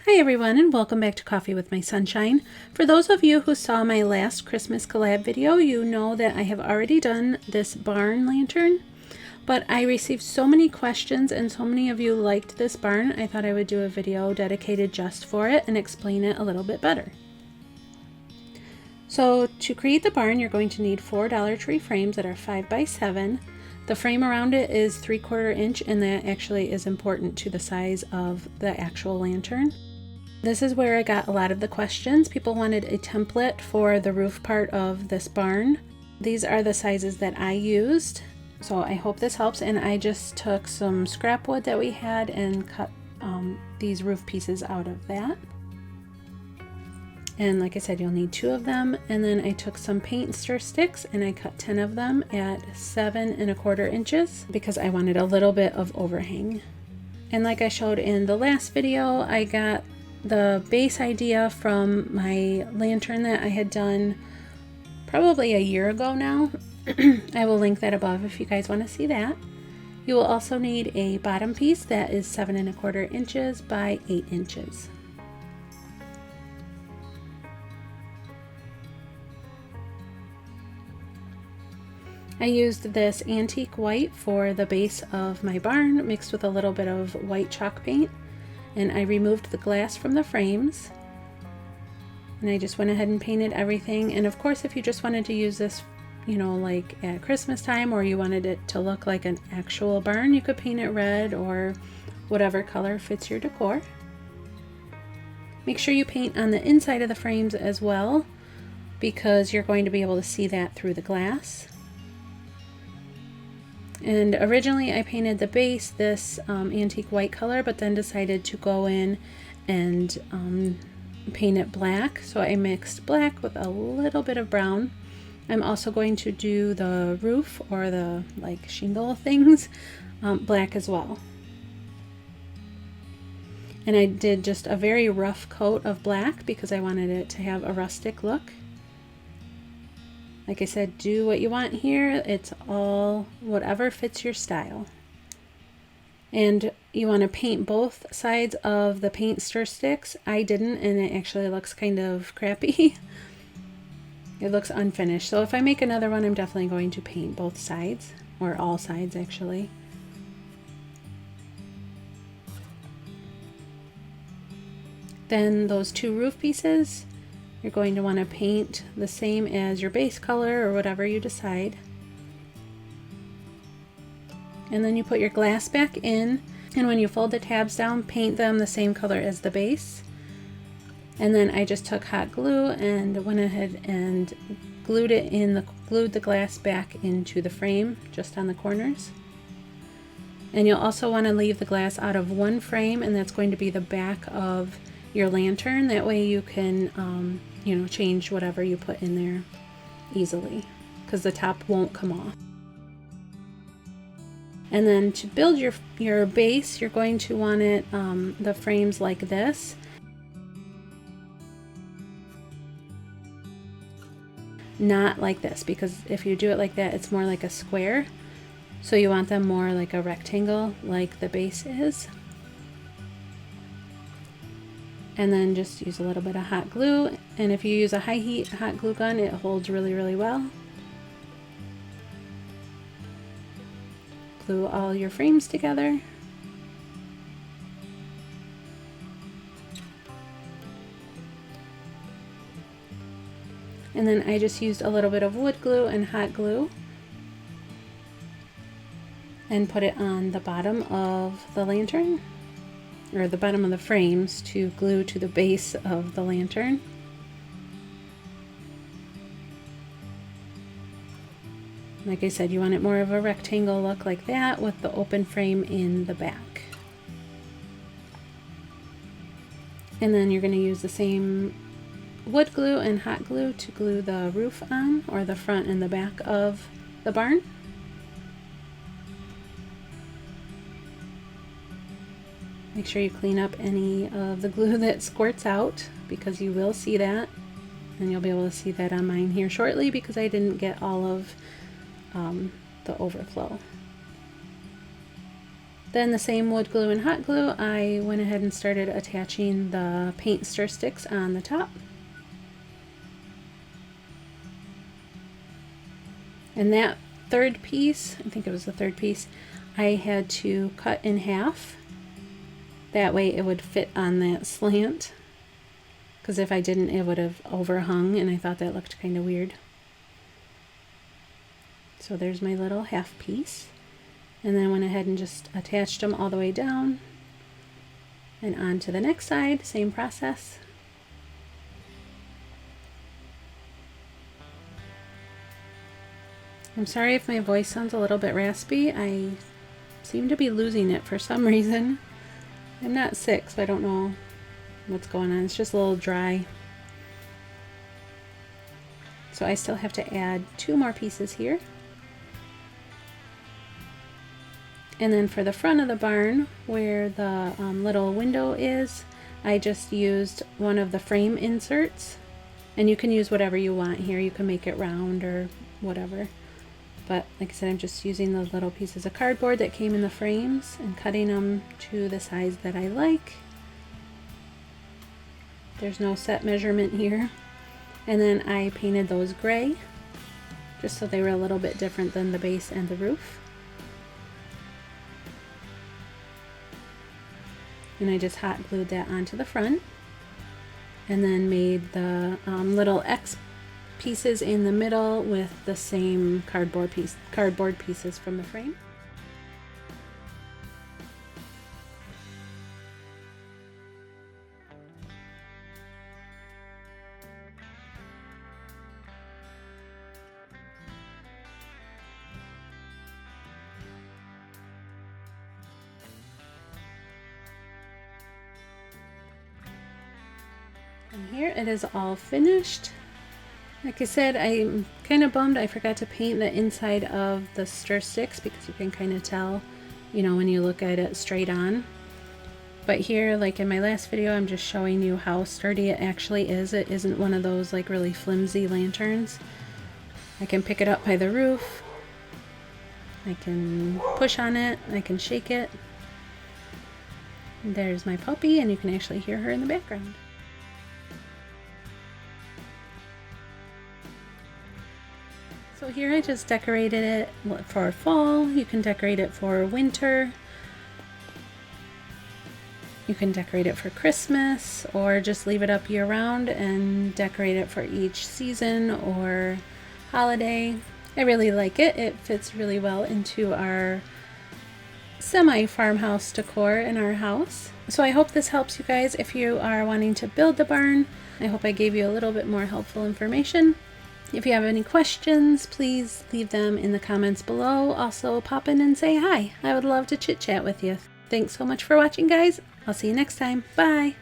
Hi everyone, and welcome back to Coffee with My Sunshine. For those of you who saw my last Christmas collab video, you know that I have already done this barn lantern, but I received so many questions and so many of you liked this barn, I thought I would do a video dedicated just for it and explain it a little bit better. So to create the barn, you're going to need 4 Dollar Tree frames that are 5 by 7. The frame around it is 3/4 inch, and that actually is important to the size of the actual lantern. This is where I got a lot of the questions. People wanted a template for the roof part of this barn. These are the sizes that I used, so I hope this helps. And I just took some scrap wood that we had and cut these roof pieces out of that. And like I said, you'll need 2 of them. And then I took some paint and stir sticks and I cut 10 of them at 7 1/4 inches because I wanted a little bit of overhang. And like I showed in the last video, I got the base idea from my lantern that I had done probably a year ago now. I will link that above if you guys want to see that. You will also need a bottom piece that is 7 1/4 inches by 8 inches. I used this antique white for the base of my barn mixed with a little bit of white chalk paint. And I removed the glass from the frames, and I just went ahead and painted everything. And of course, if you just wanted to use this, you know, like at Christmas time, or you wanted it to look like an actual barn, you could paint it red or whatever color fits your decor. Make sure you paint on the inside of the frames as well, because you're going to be able to see that through the glass. And originally I painted the base this antique white color, but then decided to go in and paint it black. So I mixed black with a little bit of brown. I'm also going to do the roof, or the like shingle things, black as well. And I did just a very rough coat of black because I wanted it to have a rustic look. Like I said, do what you want here. It's all whatever fits your style. And you want to paint both sides of the paint stir sticks. I didn't, and it actually looks kind of crappy. It looks unfinished. So if I make another one, I'm definitely going to paint both sides, or all sides actually. Then those 2 roof pieces, you're going to want to paint the same as your base color or whatever you decide. And then you put your glass back in, and when you fold the tabs down, paint them the same color as the base. And then I just took hot glue and went ahead and glued the glass back into the frame just on the corners. And you'll also want to leave the glass out of one frame, and that's going to be the back of your lantern. That way you can you know, change whatever you put in there easily, because the top won't come off. And then to build your base, you're going to want it the frames like this. Not like this, because if you do it like that, it's more like a square. So you want them more like a rectangle, like the base is. And then just use a little bit of hot glue, and if you use a high heat hot glue gun, it holds really, really well. Glue all your frames together. And then I just used a little bit of wood glue and hot glue and put it on the bottom of the lantern, or the bottom of the frames, to glue to the base of the lantern. Like I said, you want it more of a rectangle look like that, with the open frame in the back. And then you're going to use the same wood glue and hot glue to glue the roof on, or the front and the back of the barn. Make sure you clean up any of the glue that squirts out, because you will see that, and you'll be able to see that on mine here shortly, because I didn't get all of the overflow. Then the same wood glue and hot glue, I went ahead and started attaching the paint stir sticks on the top. And that third piece, I think it was the third piece, I had to cut in half. That way it would fit on that slant. Because if I didn't, it would have overhung, and I thought that looked kind of weird. So there's my little half piece. And then I went ahead and just attached them all the way down. And on to the next side, same process. I'm sorry if my voice sounds a little bit raspy. I seem to be losing it for some reason. I'm not sick, so I don't know what's going on. It's just a little dry. So I still have to add 2 more pieces here. And then for the front of the barn, where the little window is, I just used one of the frame inserts. And you can use whatever you want here. You can make it round or whatever. But like I said, I'm just using the little pieces of cardboard that came in the frames and cutting them to the size that I like. There's no set measurement here. And then I painted those gray, just so they were a little bit different than the base and the roof. And I just hot glued that onto the front. And then made the little X pieces in the middle with the same cardboard pieces from the frame. And here it is all finished. Like I said, I'm kind of bummed I forgot to paint the inside of the stir sticks, because you can kind of tell, you know, when you look at it straight on. But here, like in my last video, I'm just showing you how sturdy it actually is. It isn't one of those like really flimsy lanterns. I can pick it up by the roof. I can push on it. I can shake it. There's my puppy, and you can actually hear her in the background. So here I just decorated it for fall. You can decorate it for winter. You can decorate it for Christmas, or just leave it up year round and decorate it for each season or holiday. I really like it. It fits really well into our semi-farmhouse decor in our house. So I hope this helps you guys if you are wanting to build the barn. I hope I gave you a little bit more helpful information. If you have any questions, please leave them in the comments below. Also, pop in and say hi. I would love to chit chat with you. Thanks so much for watching, guys. I'll see you next time. Bye.